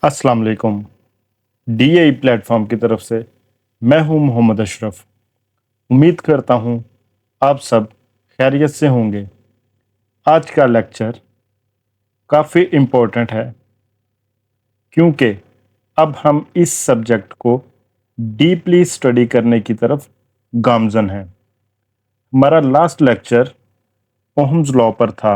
अस्सलाम वालेकुम। DAE platform की तरफ से मैं हूं मोहम्मद अशरफ। उम्मीद करता हूं आप सब खैरियत से होंगे। आज का लेक्चर काफ़ी इम्पोर्टेंट है क्योंकि अब हम इस सब्जेक्ट को डीपली स्टडी करने की तरफ गामजन हैं। हमारा लास्ट लेक्चर ओहम्स लॉ पर था,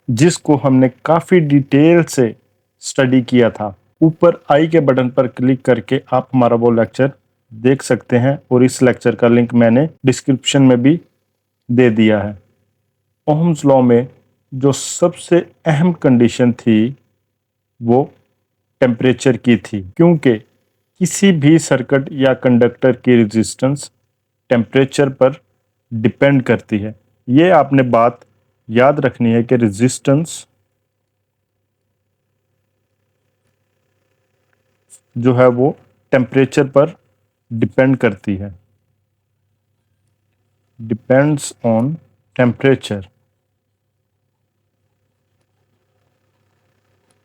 जिसको हमने काफ़ी डिटेल से स्टडी किया था। ऊपर आई के बटन पर क्लिक करके आप हमारा वो लेक्चर देख सकते हैं और इस लेक्चर का लिंक मैंने डिस्क्रिप्शन में भी दे दिया है। ओहम्स लॉ में जो सबसे अहम कंडीशन थी वो टेम्परेचर की थी, क्योंकि किसी भी सर्किट या कंडक्टर की रेजिस्टेंस टेम्परेचर पर डिपेंड करती है। ये आपने बात याद रखनी है कि रेजिस्टेंस जो है वो टेम्परेचर पर डिपेंड करती है, डिपेंड्स ऑन टेम्परेचर।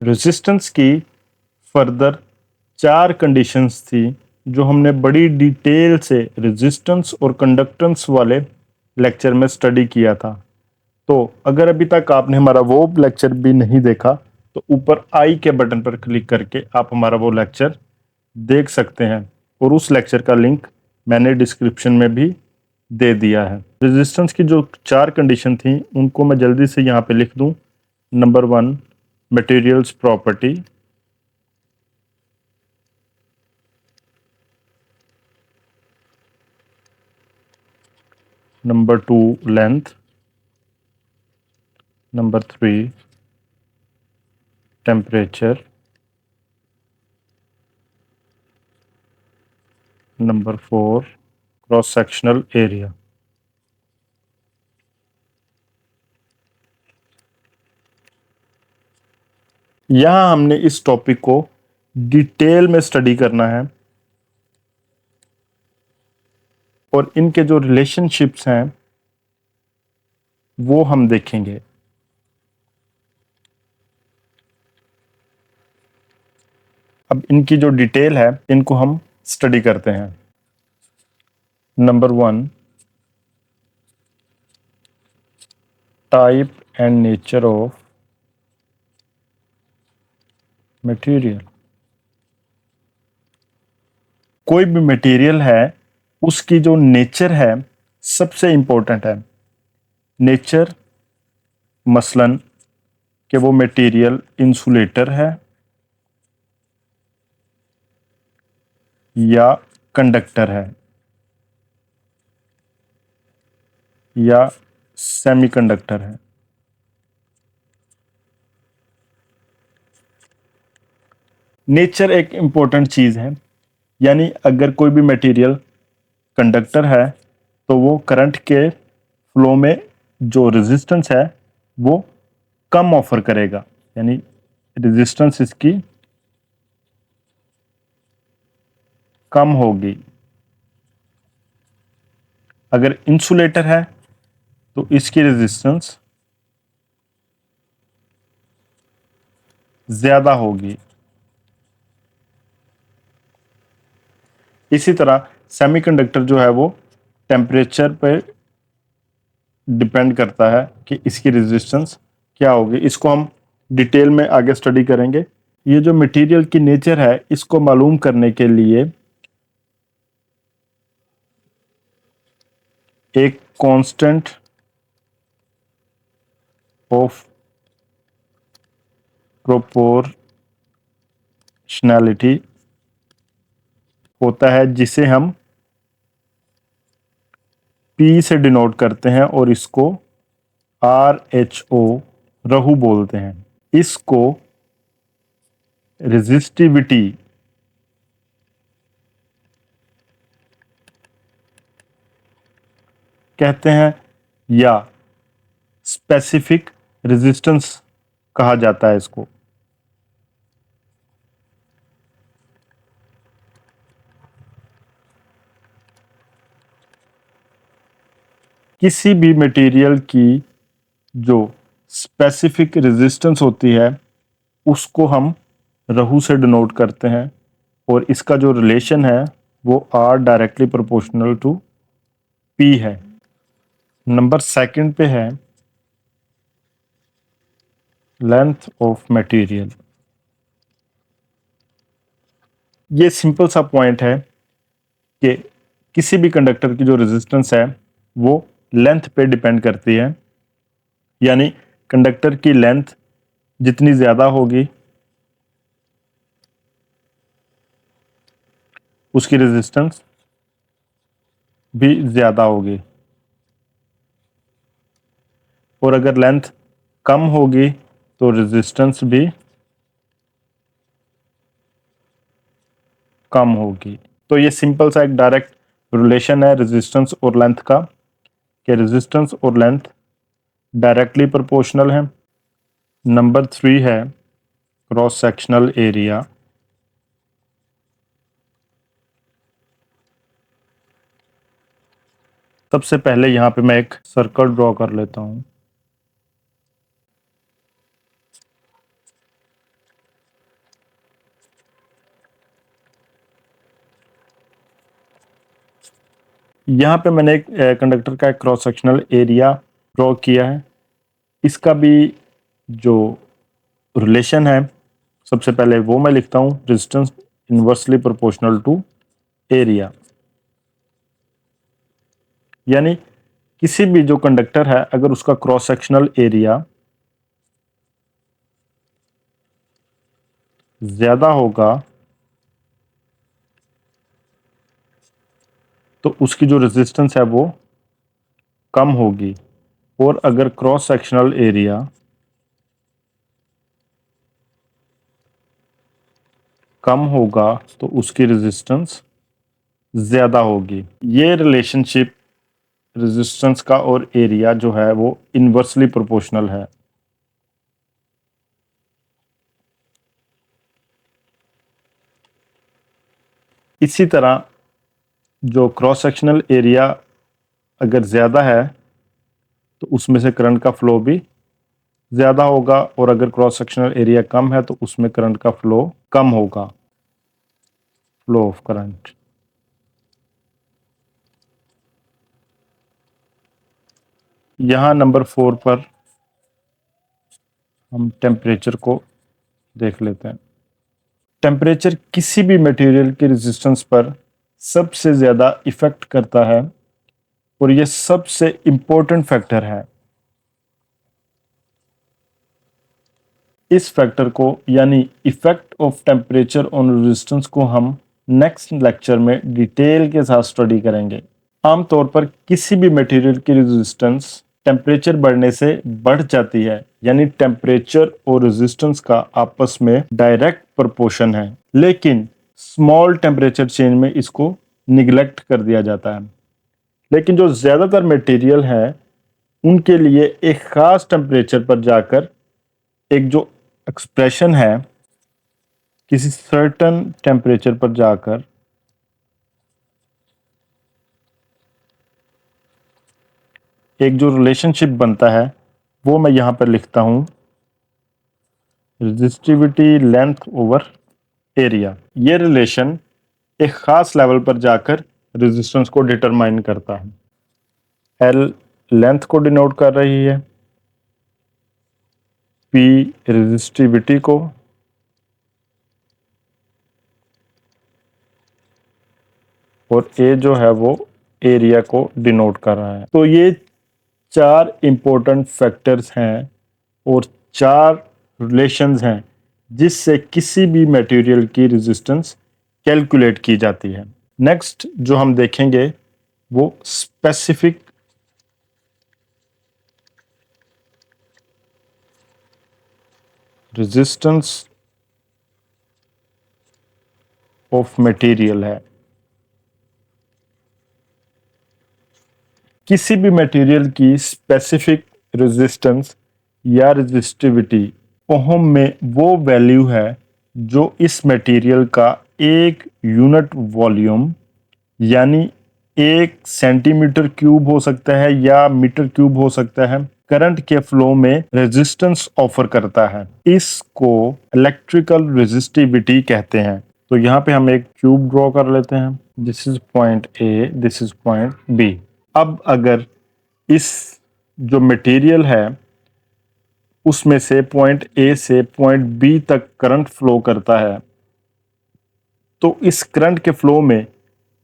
रेजिस्टेंस की फर्दर 4 कंडीशंस थी जो हमने बड़ी डिटेल से रेजिस्टेंस और कंडक्टेंस वाले लेक्चर में स्टडी किया था। तो अगर अभी तक आपने हमारा वो लेक्चर भी नहीं देखा तो ऊपर आई के बटन पर क्लिक करके आप हमारा वो लेक्चर देख सकते हैं और उस लेक्चर का लिंक मैंने डिस्क्रिप्शन में भी दे दिया है। रेजिस्टेंस की जो 4 कंडीशन थी उनको मैं जल्दी से यहाँ पे लिख दूं। Number 1, materials property. Number 2, length. Number 3, temperature. Number 4, cross sectional area. यहाँ हमने इस टॉपिक को डिटेल में स्टडी करना है और इनके जो रिलेशनशिप्स हैं वो हम देखेंगे। अब इनकी जो डिटेल है इनको हम स्टडी करते हैं। Number 1, type and nature of material. कोई भी मटेरियल है उसकी जो नेचर है सबसे इंपॉर्टेंट है। नेचर मसलन कि वो मटेरियल इंसुलेटर है या कंडक्टर है या सेमीकंडक्टर है। नेचर एक इंपॉर्टेंट चीज़ है, यानी अगर कोई भी मटेरियल कंडक्टर है तो वो करंट के फ्लो में जो रेजिस्टेंस है वो कम ऑफर करेगा, यानी रेजिस्टेंस इसकी कम होगी। अगर इंसुलेटर है तो इसकी रेजिस्टेंस ज़्यादा होगी। इसी तरह सेमीकंडक्टर जो है वो टेम्परेचर पर डिपेंड करता है कि इसकी रेजिस्टेंस क्या होगी। इसको हम डिटेल में आगे स्टडी करेंगे। ये जो मटेरियल की नेचर है इसको मालूम करने के लिए एक कांस्टेंट ऑफ प्रोपोर्शनैलिटी होता है जिसे हम P से डिनोट करते हैं और इसको RHO रहू बोलते हैं। इसको रेजिस्टिविटी कहते हैं या स्पेसिफिक रेजिस्टेंस कहा जाता है इसको। किसी भी मटेरियल की जो स्पेसिफिक रेजिस्टेंस होती है उसको हम रहू से डिनोट करते हैं और इसका जो रिलेशन है वो R directly proportional to P है। नंबर सेकंड पे है लेंथ ऑफ मटेरियल। ये सिंपल सा पॉइंट है कि किसी भी कंडक्टर की जो रेजिस्टेंस है वो लेंथ पे डिपेंड करती है, यानी कंडक्टर की लेंथ जितनी ज़्यादा होगी उसकी रेजिस्टेंस भी ज़्यादा होगी, और अगर लेंथ कम होगी तो रेजिस्टेंस भी कम होगी। तो ये सिंपल सा एक डायरेक्ट रिलेशन है रेजिस्टेंस और लेंथ का, कि रेजिस्टेंस और लेंथ डायरेक्टली प्रोपोर्शनल है। नंबर 3 है क्रॉस सेक्शनल एरिया। सबसे पहले यहाँ पे मैं एक सर्कल ड्रॉ कर लेता हूँ। यहाँ पे मैंने एक कंडक्टर का एक क्रॉस सेक्शनल एरिया ड्रॉ किया है। इसका भी जो रिलेशन है सबसे पहले वो मैं लिखता हूँ, resistance inversely proportional to area. यानी किसी भी जो कंडक्टर है अगर उसका क्रॉस सेक्शनल एरिया ज्यादा होगा तो उसकी जो रेजिस्टेंस है वो कम होगी, और अगर क्रॉस सेक्शनल एरिया कम होगा तो उसकी रेजिस्टेंस ज्यादा होगी। ये रिलेशनशिप रेजिस्टेंस का और एरिया जो है वो इनवर्सली प्रोपोर्शनल है। इसी तरह जो क्रॉस सेक्शनल एरिया अगर ज़्यादा है तो उसमें से करंट का फ्लो भी ज़्यादा होगा, और अगर क्रॉस सेक्शनल एरिया कम है तो उसमें करंट का फ्लो कम होगा, फ्लो ऑफ करंट। यहाँ नंबर 4 पर हम टेम्परेचर को देख लेते हैं। टेम्परेचर किसी भी मटेरियल की रेजिस्टेंस पर सबसे ज़्यादा इफेक्ट करता है और ये सबसे इम्पोर्टेंट फैक्टर है। इस फैक्टर को यानी effect of temperature on resistance को हम नेक्स्ट लेक्चर में डिटेल के साथ स्टडी करेंगे। आमतौर पर किसी भी मटेरियल की रेजिस्टेंस टेम्परेचर बढ़ने से बढ़ जाती है, यानी टेम्परेचर और रेजिस्टेंस का आपस में डायरेक्ट प्रोपोर्शन है, लेकिन स्मॉल टेम्परेचर चेंज में इसको निगलेक्ट कर दिया जाता है। लेकिन जो ज़्यादातर मटेरियल है उनके लिए एक ख़ास टेम्परेचर पर जाकर एक जो एक्सप्रेशन है, किसी सर्टेन टेम्परेचर पर जाकर एक जो रिलेशनशिप बनता है वो मैं यहाँ पर लिखता हूँ, रेजिस्टिविटी लेंथ ओवर एरिया। ये रिलेशन एक खास लेवल पर जाकर रेजिस्टेंस को डिटरमाइन करता है। एल लेंथ को डिनोट कर रही है, पी रेजिस्टिविटी को, और ए जो है वो एरिया को डिनोट कर रहा है। तो ये 4 इंपॉर्टेंट फैक्टर्स हैं और 4 रिलेशंस हैं जिससे किसी भी मटेरियल की रेजिस्टेंस कैलकुलेट की जाती है। नेक्स्ट जो हम देखेंगे वो स्पेसिफिक रेजिस्टेंस ऑफ मटेरियल है। किसी भी मटेरियल की स्पेसिफिक रेजिस्टेंस या रेजिस्टिविटी ओहम में वो वैल्यू है जो इस मटेरियल का एक यूनिट वॉल्यूम यानी 1 सेंटीमीटर क्यूब हो सकता है या मीटर क्यूब हो सकता है, करंट के फ्लो में रेजिस्टेंस ऑफर करता है। इसको इलेक्ट्रिकल रेजिस्टिविटी कहते हैं। तो यहाँ पे हम एक क्यूब ड्रॉ कर लेते हैं। This is point A, this is point B. अब अगर इस जो मटेरियल है उसमें से पॉइंट ए से पॉइंट बी तक करंट फ्लो करता है, तो इस करंट के फ्लो में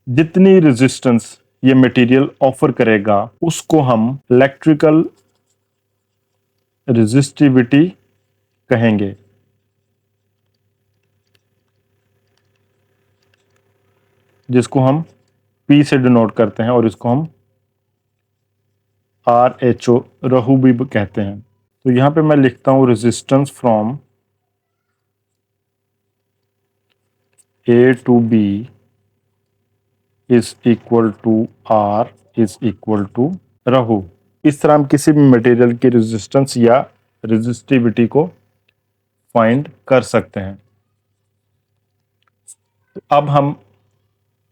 जितनी रेजिस्टेंस ये मटेरियल ऑफर करेगा उसको हम इलेक्ट्रिकल रेजिस्टिविटी कहेंगे। जिसको हम P से डिनोट करते हैं और इसको हम RHO रहू भी कहते हैं। तो यहां पे मैं लिखता हूं resistance from A to B is equal to R is equal to rho. इस तरह हम किसी भी मटेरियल की रेजिस्टेंस या रेजिस्टिविटी को फाइंड कर सकते हैं। तो अब हम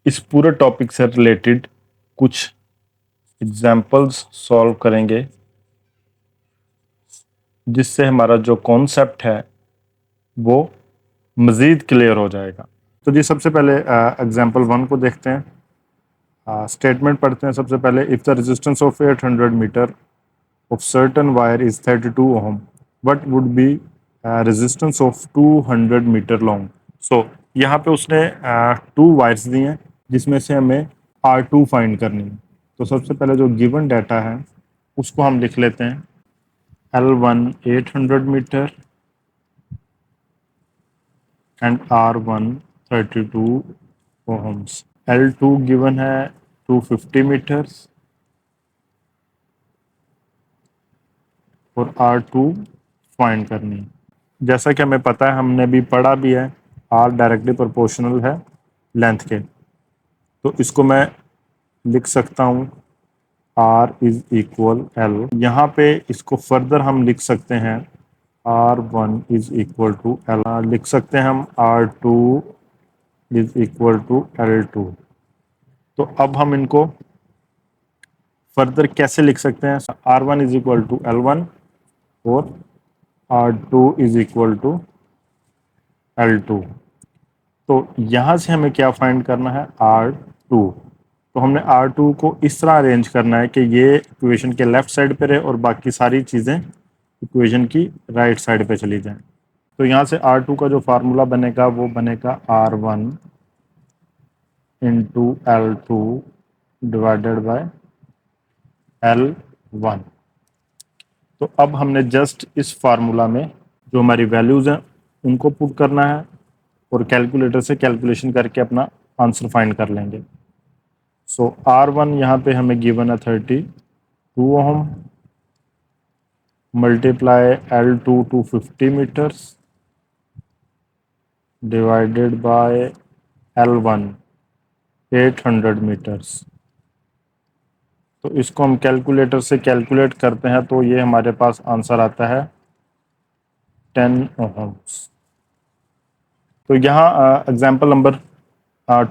इस पूरे टॉपिक से रिलेटेड कुछ एग्जाम्पल्स सॉल्व करेंगे जिससे हमारा जो कॉन्सेप्ट है वो मज़ीद क्लियर हो जाएगा। तो जी सबसे पहले एग्जाम्पल 1 को देखते हैं। स्टेटमेंट पढ़ते हैं सबसे पहले। If the resistance of 800 metre of certain wire is 32 ohm, what would be resistance of 200 metre long. So यहाँ पे उसने 2 वायर्स दी हैं जिसमें से हमें R2 फाइंड करनी है। तो सबसे पहले जो गिवन डाटा है उसको हम लिख लेते हैं। L1 800 metre and R1 32 ohms। L2 given है 250 मीटर्स और R2 फाइंड करनी है। जैसा कि हमें पता है, हमने भी पढ़ा भी है, R डायरेक्टली प्रोपोर्शनल है लेंथ के। तो इसको मैं लिख सकता हूँ R इज इक्वल L। यहाँ पे इसको फर्दर हम लिख सकते हैं R1 is equal to L। लिख सकते हैं हम R2 is equal to L2। तो अब हम इनको फर्दर कैसे लिख सकते हैं? R1 is equal to L1 और R2 is equal to L2। तो यहाँ से हमें क्या फाइंड करना है? R2। तो हमने R2 को इस तरह अरेंज करना है कि ये इक्वेशन के लेफ्ट साइड पे रहे और बाकी सारी चीज़ें इक्वेशन की राइट साइड पे चली जाएं। तो यहाँ से R2 का जो फार्मूला बनेगा वो बनेगा R1 into L2 divided by L1। तो अब हमने जस्ट इस फार्मूला में जो हमारी वैल्यूज़ हैं उनको पुट करना है और कैलकुलेटर से कैलकुलेशन करके अपना आंसर फाइंड कर लेंगे। सो R1 यहाँ पे हमें गिवन है 32 ohm multiply L2 250 metres divided by L1 800 metres. तो इसको हम कैलकुलेटर से कैलकुलेट करते हैं तो ये हमारे पास आंसर आता है 10 ओम्स। तो यहाँ एग्जाम्पल नंबर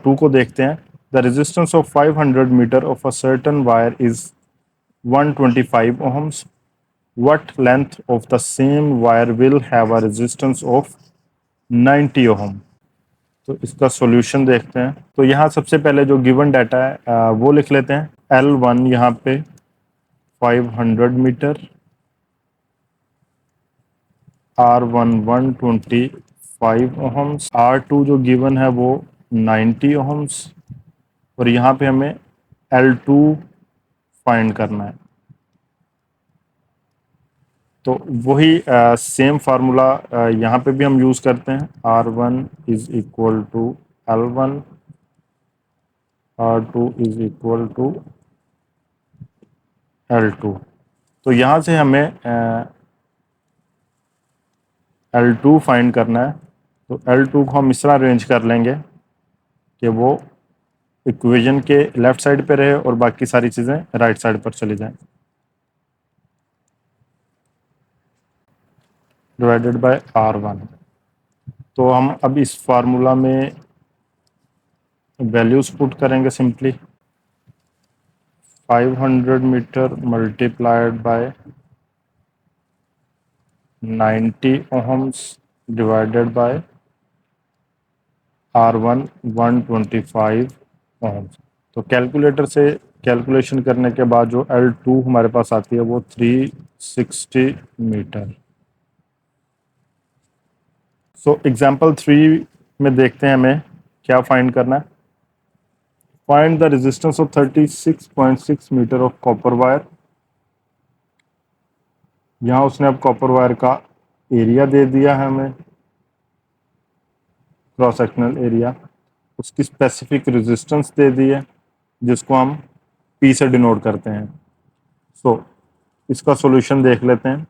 2 को देखते हैं। The resistance of 500 metre of a certain wire is 125 ohms. What length of the same wire will have a resistance of 90 ohm? तो इसका सॉल्यूशन देखते हैं। तो यहाँ सबसे पहले जो गिवन डाटा है वो लिख लेते हैं। L1 यहाँ पे 500 मीटर, R1 125 ohms, R2 जो गिवन है वो 90 ohms और यहाँ पे हमें L2 फाइंड करना है। तो वही सेम फार्मूला यहाँ पे भी हम यूज़ करते हैं। R1 is equal to L1, R2 is equal to L2। तो यहाँ से हमें L2 फाइंड करना है। तो L2 को हम इस तरह अरेंज कर लेंगे कि वो इक्वेशन के लेफ्ट साइड पे रहे और बाकी सारी चीज़ें राइट साइड पर चली जाएं। Divided by R1। तो हम अब इस फार्मूला में वैल्यूज पुट करेंगे simply. 500 metre multiplied by 90 ohms divided by R1 125 ohms। तो कैलकुलेटर से कैलकुलेशन करने के बाद जो L2 हमारे पास आती है वो 360 मीटर। सो एग्जाम्पल 3 में देखते हैं हमें क्या फाइंड करना है। Find the resistance of 36.6 metre of copper wire. यहाँ उसने अब कॉपर वायर का एरिया दे दिया है हमें, क्रॉस सेक्शनल एरिया, उसकी स्पेसिफिक रेजिस्टेंस दे दी है जिसको हम P से डिनोट करते हैं। सो इसका सॉल्यूशन देख लेते हैं।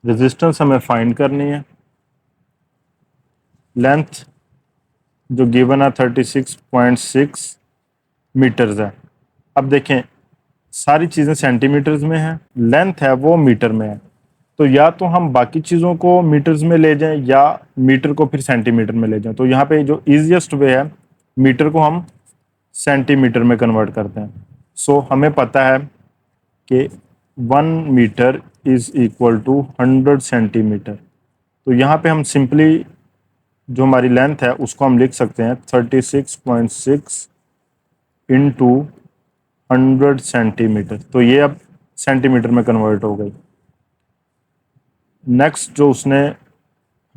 रेजिस्टेंस हमें फाइंड करनी है, लेंथ जो गिवन है 36.6 मीटर्स है। अब देखें सारी चीज़ें सेंटीमीटर्स में हैं, लेंथ है वो मीटर में है, तो या तो हम बाकी चीज़ों को मीटर्स में ले जाएं या मीटर को फिर सेंटीमीटर में ले जाएं। तो यहाँ पे जो ईजिएस्ट वे है, मीटर को हम सेंटीमीटर में कन्वर्ट करते हैं। सो हमें पता है कि 1 metre is equal to 100 centimetre. तो यहाँ पे हम सिंपली जो हमारी लेंथ है उसको हम लिख सकते हैं 36.6 इंटू 100 सेंटीमीटर। तो ये अब सेंटीमीटर में कन्वर्ट हो गई। नेक्स्ट जो उसने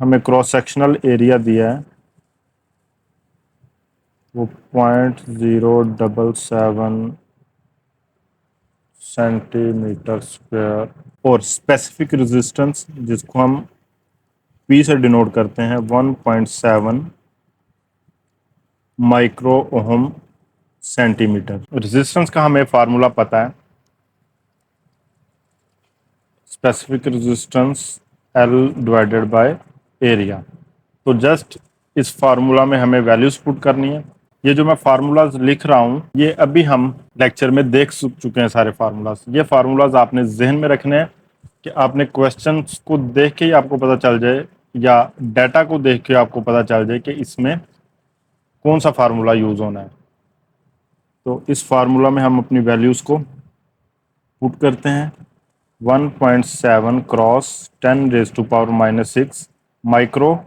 हमें क्रॉस सेक्शनल एरिया दिया है वो 0.077 सेंटीमीटर स्क्वायर, और स्पेसिफिक रेजिस्टेंस जिसको हम P से डिनोट करते हैं 1.7 माइक्रो ओहम सेंटीमीटर। रेजिस्टेंस का हमें फार्मूला पता है, specific resistance L divided by area. तो जस्ट इस फार्मूला में हमें वैल्यूज पुट करनी है। ये जो मैं फार्मूलाज लिख रहा हूँ ये अभी हम लेक्चर में देख चुके हैं सारे फार्मूलाज। ये फार्मूलाज आपने जहन में रखने हैं कि आपने क्वेश्चंस को देख के ही आपको पता चल जाए या डाटा को देख के आपको पता चल जाए कि इसमें कौन सा फार्मूला यूज होना है। तो इस फार्मूला में हम अपनी वैल्यूज को पुट करते हैं। 1.7 cross 10⁻⁻6 micro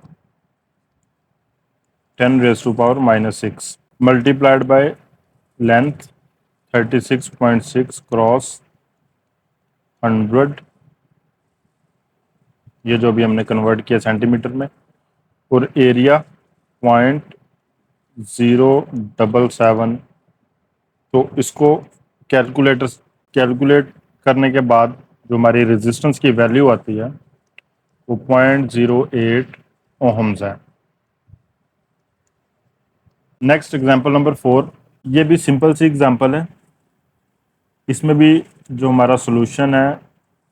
10⁻⁻6 multiplied by length 36.6 cross 100, ये जो भी हमने कन्वर्ट किया सेंटीमीटर में, और एरिया 0.077। तो इसको कैलकुलेट करने के बाद जो हमारी रेजिस्टेंस की वैल्यू आती है वो 0.08 ओहम्स है। नेक्स्ट एग्जांपल नंबर 4, ये भी सिंपल सी एग्जांपल है। इसमें भी जो हमारा सॉल्यूशन है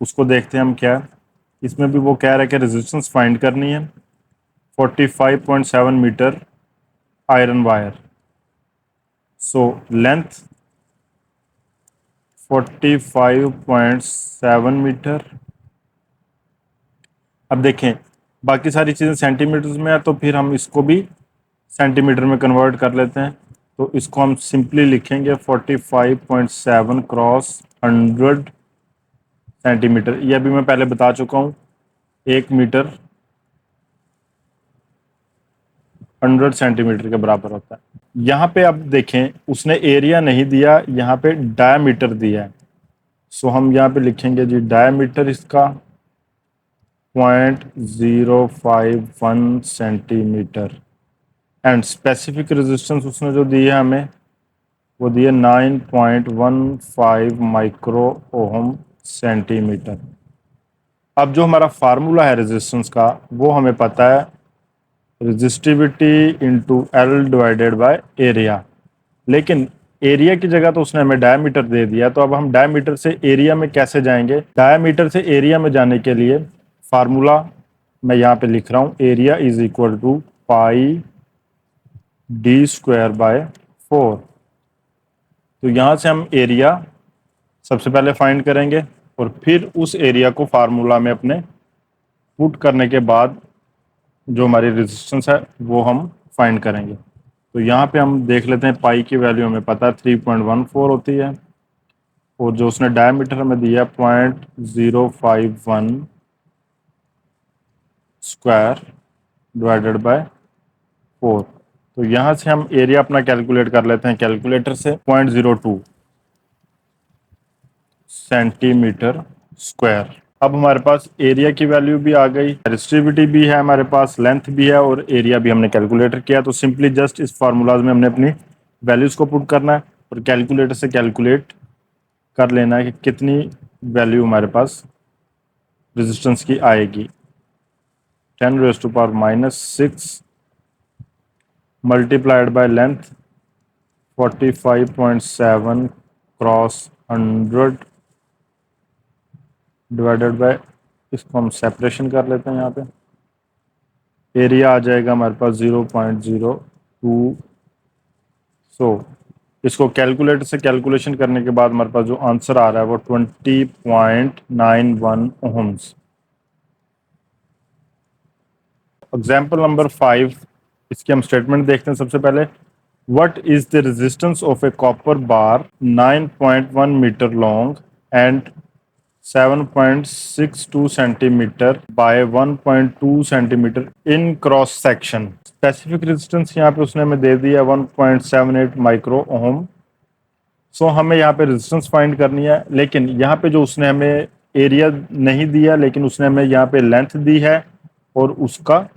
उसको देखते हैं हम क्या है। इसमें भी वो कह रहा है कि रेजिस्टेंस फाइंड करनी है 45.7 metre iron wire. So length 45.7 metre. अब देखें बाकी सारी चीज़ें सेंटीमीटर्स में है तो फिर हम इसको भी सेंटीमीटर में कन्वर्ट कर लेते हैं। तो इसको हम सिंपली लिखेंगे 45.7 क्रॉस 100 सेंटीमीटर। ये अभी मैं पहले बता चुका हूँ, 1 मीटर 100 सेंटीमीटर के बराबर होता है। यहाँ पे अब देखें उसने एरिया नहीं दिया, यहाँ पे डायमीटर दिया है। सो हम यहाँ पे लिखेंगे जी डायमीटर इसका 0.051 सेंटीमीटर, एंड स्पेसिफिक रेजिस्टेंस उसने जो दी है हमें वो दी है 9.15 माइक्रो ओहम सेंटीमीटर। अब जो हमारा फार्मूला है रेजिस्टेंस का वो हमें पता है resistivity into L divided by area, लेकिन एरिया की जगह तो उसने हमें डायमीटर दे दिया। तो अब हम डायमीटर से एरिया में कैसे जाएंगे? डायमीटर से एरिया में जाने के लिए फार्मूला मैं यहाँ पे लिख रहा हूँ, area is equal to pi d square by 4। तो यहाँ से हम एरिया सबसे पहले फाइंड करेंगे और फिर उस एरिया को फार्मूला में अपने पुट करने के बाद जो हमारी रेजिस्टेंस है वो हम फाइंड करेंगे। तो यहाँ पे हम देख लेते हैं, पाई की वैल्यू हमें पता है 3.14 होती है, और जो उसने डायमीटर हमें दिया 0.051 स्क्वायर डिवाइडेड बाय 4। तो यहाँ से हम एरिया अपना कैलकुलेट कर लेते हैं कैलकुलेटर से, 0.02 सेंटीमीटर स्क्वायर। अब हमारे पास एरिया की वैल्यू भी आ गई, रेजिस्टिविटी भी है हमारे पास, लेंथ भी है और एरिया भी हमने कैलकुलेटर किया। तो सिंपली जस्ट इस फार्मूलाज में हमने अपनी वैल्यूज को पुट करना है और कैलकुलेटर से कैलकुलेट कर लेना है कि कितनी वैल्यू हमारे पास रेजिस्टेंस की आएगी। 10⁻⁻6 multiplied by length 45.7 cross 100 divided by, इसको हम सेपरेशन कर लेते हैं यहाँ पे, एरिया आ जाएगा हमारे पास 0.02। सो इसको कैलकुलेटर से कैलकुलेशन करने के बाद हमारे पास जो आंसर आ रहा है वो 20.91 ओहम्स। एग्जाम्पल नंबर 5, इसकी हम स्टेटमेंट देखते हैं। सबसे पहले, what is the resistance of a copper bar 9.1 metre long and 7.62 centimetre by 1.2 centimetre in cross section. Specific resistance यहाँ पे उसने हमें दे दिया 1.78 माइक्रो ओम। सो हमें यहाँ पे रेजिस्टेंस फाइंड करनी है, लेकिन यहाँ पे जो उसने हमें एरिया नहीं दिया, लेकिन उसने हमें यहाँ पे लेंथ दी है और उसका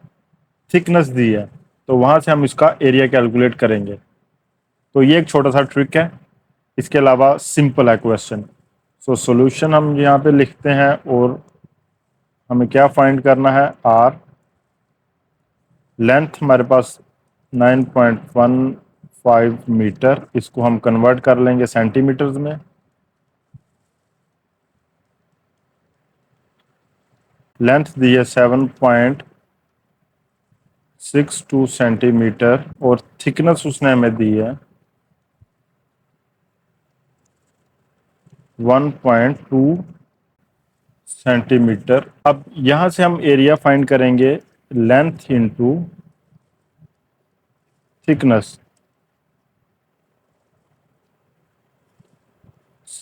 थिकनेस दी है, तो वहाँ से हम इसका एरिया कैलकुलेट करेंगे। तो ये एक छोटा सा ट्रिक है, इसके अलावा सिंपल है क्वेश्चन। सो सॉल्यूशन हम यहाँ पे लिखते हैं और हमें क्या फाइंड करना है, आर। लेंथ हमारे पास 9.15 मीटर, इसको हम कन्वर्ट कर लेंगे सेंटीमीटर्स में। लेंथ दी है 7.62 सेंटीमीटर और थिकनेस उसने हमें दी है 1.2 सेंटीमीटर। अब यहां से हम एरिया फाइंड करेंगे length into thickness.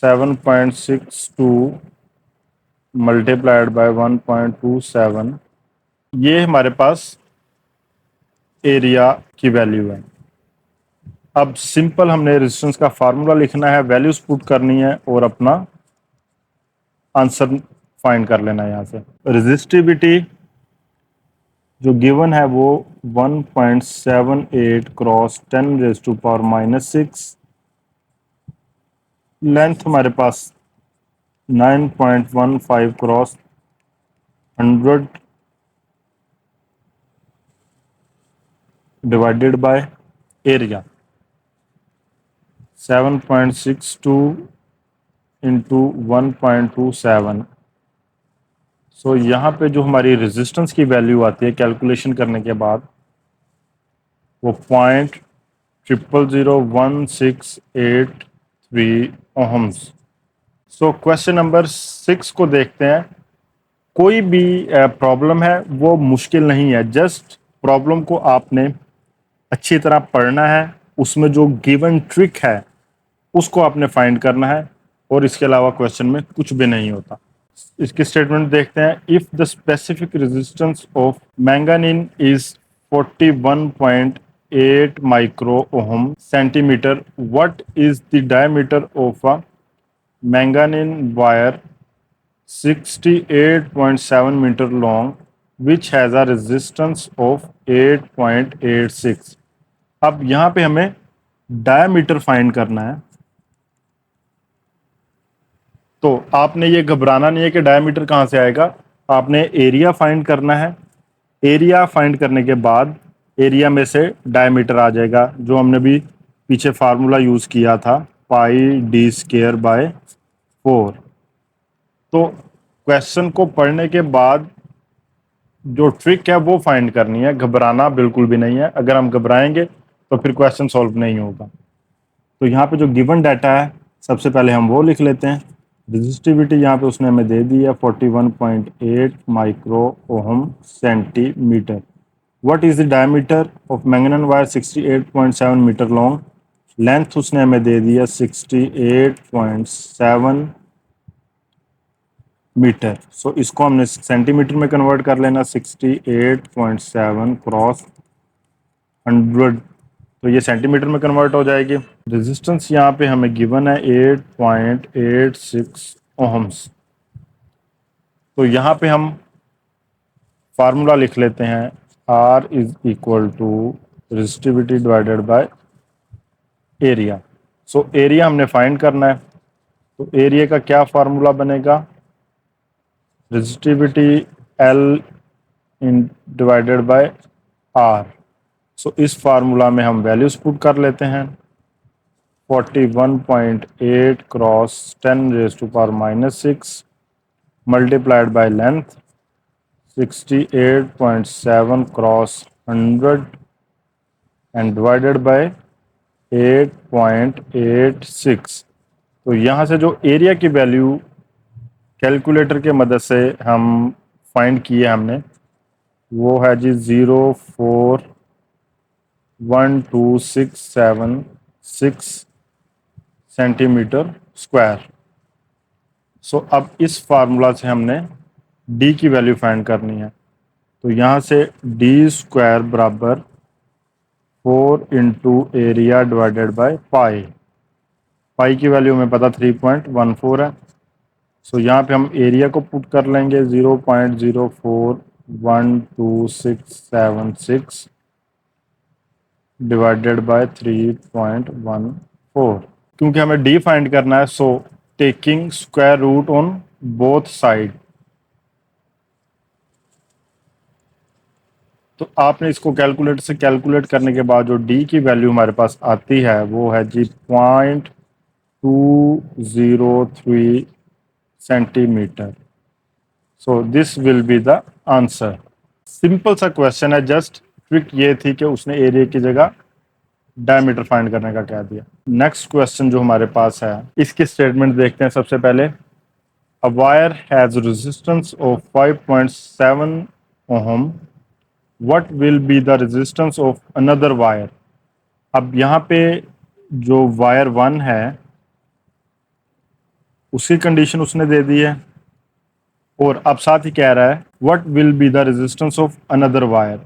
7.62 multiplied by 1.27, ये हमारे पास एरिया की वैल्यू है। अब सिंपल हमने रेजिस्टेंस का फार्मूला लिखना है, वैल्यूज पुट करनी है और अपना आंसर फाइंड कर लेना है। यहाँ से रेजिस्टिविटी जो गिवन है वो 1.78 क्रॉस 10⁻⁻6। लेंथ हमारे पास 9.15 cross 100 divided by area 7.62 into 1.27। सो यहाँ पे जो हमारी रेजिस्टेंस की वैल्यू आती है कैलकुलेशन करने के बाद वो 0.000168 ओहम्स। सो क्वेश्चन नंबर 6 को देखते हैं। कोई भी प्रॉब्लम है वो मुश्किल नहीं है, जस्ट प्रॉब्लम को आपने अच्छी तरह पढ़ना है, उसमें जो गिवन ट्रिक है उसको आपने फाइंड करना है, और इसके अलावा क्वेश्चन में कुछ भी नहीं होता। इसकी स्टेटमेंट देखते हैं। If the specific resistance of manganin is 41.8 micro ohm centimetre, what is the diameter of a manganin wire 68.7 metre long which has a resistance of 8.86। अब यहाँ पे हमें डायमीटर फाइंड करना है, तो आपने ये घबराना नहीं है कि डायमीटर कहाँ से आएगा, आपने एरिया फाइंड करना है। एरिया फाइंड करने के बाद एरिया में से डायमीटर आ जाएगा, जो हमने भी पीछे फार्मूला यूज़ किया था, πd²/4। तो क्वेश्चन को पढ़ने के बाद जो ट्रिक है वो फाइंड करनी है, घबराना बिल्कुल भी नहीं है। अगर हम घबराएंगे तो फिर क्वेश्चन सॉल्व नहीं होगा। तो यहाँ पे जो गिवन डाटा है सबसे पहले हम वो लिख लेते हैं। रेजिस्टिविटी यहाँ पे उसने हमें दे दी है 41.8 micro ohm centimetre. What is the diameter of manganese wire 68.7 metre long, length उसने हमें दे दिया 68.7 मीटर। सो इसको हमने सेंटीमीटर में कन्वर्ट कर लेना, 68.7 क्रॉस 100, तो ये सेंटीमीटर में कन्वर्ट हो जाएगी। रेजिस्टेंस यहाँ पे हमें गिवन है 8.86 ओहम्स। तो यहाँ पे हम फार्मूला लिख लेते हैं, R is equal to resistivity divided by area. So area हमने फाइंड करना है, तो एरिया का क्या फार्मूला बनेगा, resistivity L in divided by R। So इस फार्मूला में हम वैल्यूज पुट कर लेते हैं, 41.8 cross 10⁻⁻6 multiplied by length 68.7 cross 100 and divided by 8.86। तो यहाँ से जो एरिया की वैल्यू कैलकुलेटर के मदद से हम फाइंड किए हमने, वो है जी 0.41267 सेंटीमीटर स्क्वायर। सो अब इस फार्मूला से हमने डी की वैल्यू फाइंड करनी है, तो यहाँ से डी स्क्वायर बराबर 4 into area divided by pi. Pi की वैल्यू हमें पता 3.14 है। सो यहाँ पे हम एरिया को पुट कर लेंगे 0.041267 डिवाइडेड बाय 3.14। क्योंकि हमें डी फाइंड करना है, so taking square root on both side, तो आपने इसको कैलकुलेटर से कैलकुलेट करने के बाद जो डी की वैल्यू हमारे पास आती है वो है जी 0.203 centimetre. So this will be the answer. Simple सा क्वेश्चन है, जस्ट ट्रिक ये थी कि उसने एरिया की जगह डायमीटर फाइंड करने का कह दिया। नेक्स्ट क्वेश्चन जो हमारे पास है, इसकी स्टेटमेंट देखते हैं। सबसे पहले, a wire has resistance of 5.7 ohm, what will be the resistance of another wire. अब यहाँ पे जो वायर 1 है उसकी कंडीशन उसने दे दी है, और अब साथ ही कह रहा है what will be the resistance of another wire.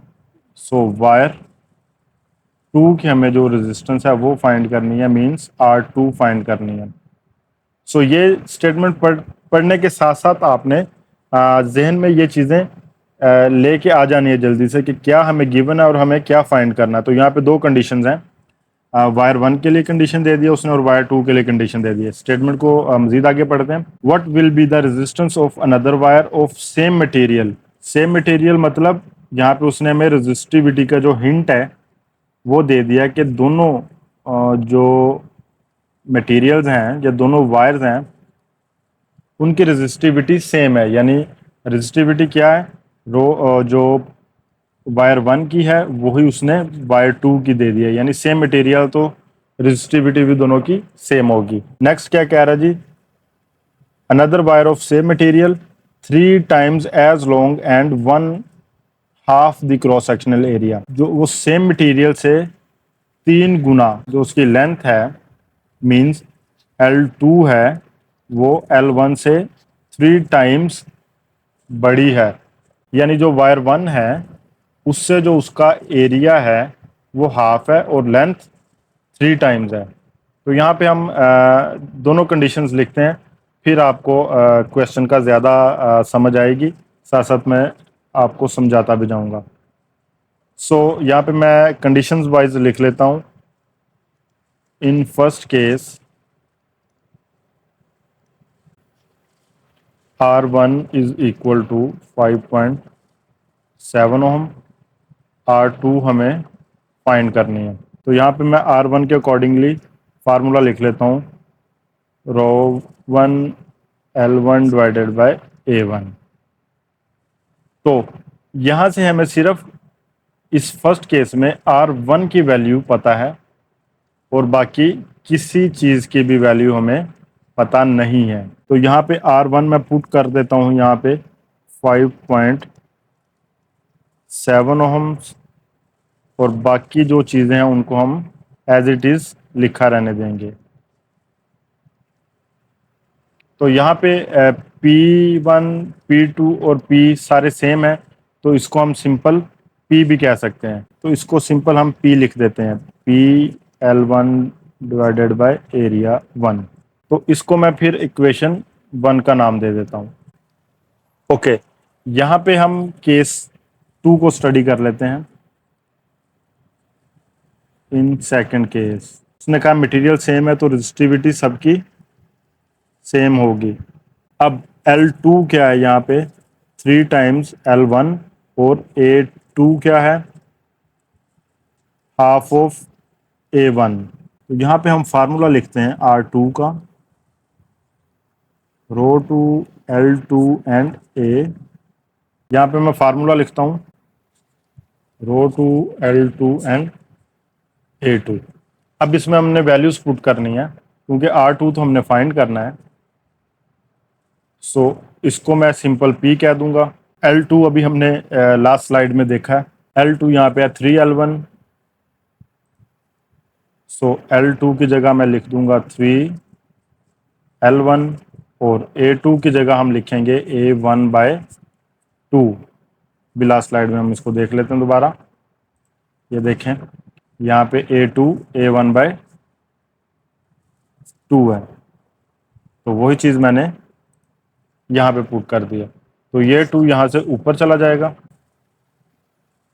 So wire 2 की हमें जो रेजिस्टेंस है वो फाइंड करनी है, मींस R2 फाइंड करनी है। सो ये स्टेटमेंट पढ़ने के साथ साथ आपने जहन में ये चीज़ें लेके आ जानी है जल्दी से कि क्या हमें गिवन है और हमें क्या फाइंड करना है। तो यहाँ पे दो कंडीशंस हैं, वायर 1 के लिए कंडीशन दे दिया उसने और वायर 2 के लिए कंडीशन दे दी है। स्टेटमेंट को मजीद आगे पढ़ते हैं। What will be the resistance of another wire of same material. Same material मतलब यहाँ पे उसने हमें रेजिस्टिविटी का जो हिंट है वो दे दिया कि दोनों जो मटेरियल्स हैं या दोनों वायर्स हैं उनकी रेजिस्टिविटी सेम है। यानी रेजिस्टिविटी क्या है, जो वायर 1 की है वही उसने वायर 2 की दे दी है, यानी सेम मटेरियल, तो रेजिस्टिविटी भी दोनों की सेम होगी। नेक्स्ट क्या कह रहा है जी, another wire of same material 3 times as long and 1/2 the cross sectional area. जो वो सेम मटेरियल से 3 गुना जो उसकी लेंथ है, मींस L2 है, वो L1 से 3 टाइम्स बड़ी है। यानी जो वायर 1 है उससे जो उसका एरिया है वो हाफ है और लेंथ 3 टाइम्स है। तो यहाँ पे हम दोनों कंडीशंस लिखते हैं, फिर आपको क्वेश्चन का ज़्यादा समझ आएगी, साथ साथ मैं आपको समझाता भी जाऊँगा। सो यहाँ पे मैं कंडीशंस वाइज लिख लेता हूँ। In first case R1 is equal to 5.7 ohm, R2 हमें फाइंड करनी है। तो यहाँ पे मैं R1 के अकॉर्डिंगली फार्मूला लिख लेता हूँ, ρ1 L1 डिवाइडेड बाय A1। तो यहाँ से हमें सिर्फ इस फर्स्ट केस में R1 की वैल्यू पता है और बाकी किसी चीज़ की भी वैल्यू हमें पता नहीं है। तो यहाँ पे R1 मैं पुट कर देता हूँ यहाँ पे 5.7 ओहम्स और बाकी जो चीज़ें हैं उनको हम एज इट इज़ लिखा रहने देंगे। तो यहाँ पे P1, P2 और P सारे सेम है, तो इसको हम सिंपल P भी कह सकते हैं। तो इसको सिंपल हम P लिख देते हैं, PL1 डिवाइडेड बाय एरिया 1। तो इसको मैं फिर इक्वेशन 1 का नाम दे देता हूँ। ओके, यहाँ पे हम केस 2 को स्टडी कर लेते हैं। इन सेकंड केस उसने कहा मटेरियल सेम है तो रेजिस्टिविटी सबकी सेम होगी। अब L2 क्या है यहाँ पे, 3 टाइम्स L1 और A2 क्या है, हाफ ऑफ A1। तो यहाँ पे हम फार्मूला लिखते हैं R2 का, रो टू L2 एंड A। यहाँ पे मैं फार्मूला लिखता हूँ रो टू L2 एंड A2। अब इसमें हमने वैल्यूज पुट करनी है क्योंकि R2 तो हमने फाइंड करना है। सो इसको मैं सिंपल P कह दूंगा। L2 अभी हमने लास्ट स्लाइड में देखा है, L2 यहाँ पे है 3L1। सो L2 की जगह मैं लिख दूंगा 3L1 और A2 की जगह हम लिखेंगे A1/2। भी लास्ट स्लाइड में हम इसको देख लेते हैं दोबारा। ये देखें यहाँ पे A2 A1/2 है, तो वही चीज़ मैंने यहाँ पे पुट कर दिया। तो ये 2 यहाँ से ऊपर चला जाएगा,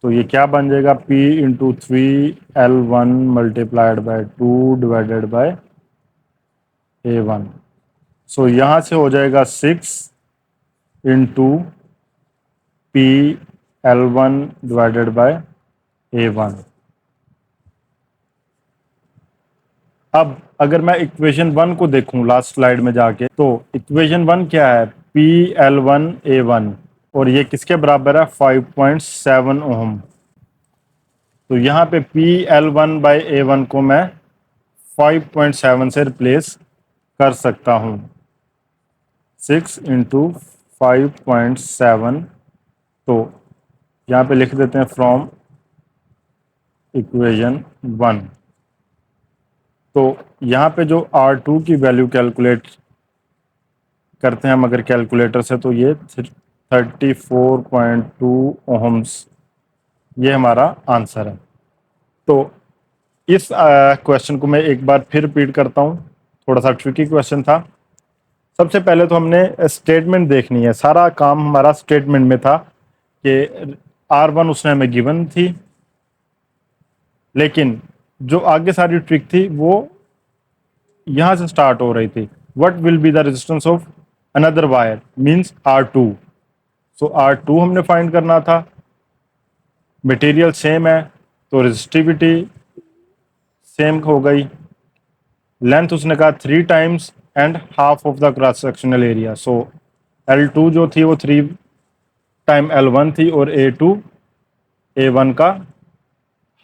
तो ये क्या बन जाएगा, P into 3L1 multiplied by 2 divided by A1। सो यहाँ से हो जाएगा 6 into PL1 divided by A1। अब अगर मैं इक्वेशन 1 को देखूं लास्ट स्लाइड में जाके, तो इक्वेशन 1 क्या है, PL1 A1 और ये किसके बराबर है, 5.7 ओम। तो यहाँ पे PL1/A1 को मैं 5.7 से रिप्लेस कर सकता हूँ। 6 इंटू 5.7, तो यहाँ पे लिख देते हैं फ्रॉम इक्वेशन 1। तो यहाँ पे जो R2 की वैल्यू कैलकुलेट करते हैं हम अगर कैलकुलेटर से, तो ये 34.2 ओहम्स ये हमारा आंसर है। तो इस क्वेश्चन को मैं एक बार फिर रिपीट करता हूँ, थोड़ा सा ट्रिकी क्वेश्चन था। सबसे पहले तो हमने स्टेटमेंट देखनी है, सारा काम हमारा स्टेटमेंट में था कि R1 उसने हमें गिवन थी, लेकिन जो आगे सारी ट्रिक थी वो यहाँ से स्टार्ट हो रही थी। What will be the resistance of another wire means R2। So R2 हमने फाइंड करना था, मटेरियल सेम है तो रेजिस्टिविटी सेम हो गई, लेंथ उसने कहा 3 times and half of the cross sectional area. So L2 जो थी वो 3 टाइम L1 थी और A2 A1 का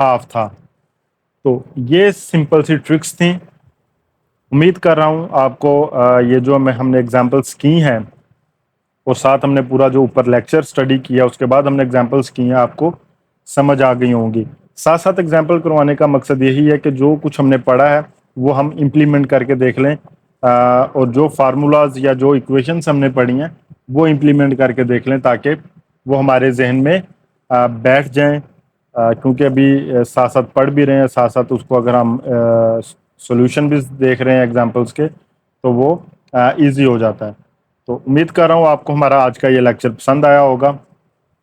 हाफ था। तो ये सिंपल सी ट्रिक्स थी। उम्मीद कर रहा हूँ आपको ये जो हमने एग्जांपल्स की हैं और साथ हमने पूरा जो ऊपर लेक्चर स्टडी किया उसके बाद हमने एग्जांपल्स की हैं, आपको समझ आ गई होंगी। साथ साथ एग्जांपल करवाने का मकसद यही है कि जो कुछ हमने पढ़ा है वो हम इम्प्लीमेंट करके देख लें, और जो फार्मूलाज या जो इक्वेशंस हमने पढ़ी हैं वो इम्प्लीमेंट करके देख लें, ताकि वो हमारे जहन में बैठ जाएं। क्योंकि अभी साथ साथ पढ़ भी रहे हैं, साथ साथ उसको अगर हम सॉल्यूशन भी देख रहे हैं एग्जांपल्स के, तो वो इजी हो जाता है। तो उम्मीद कर रहा हूँ आपको हमारा आज का ये लेक्चर पसंद आया होगा।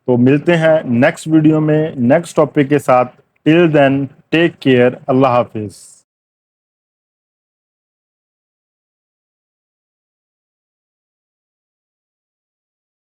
तो मिलते हैं नेक्स्ट वीडियो में नेक्स्ट टॉपिक के साथ। टिल देन टेक केयर, अल्लाह हाफिज़।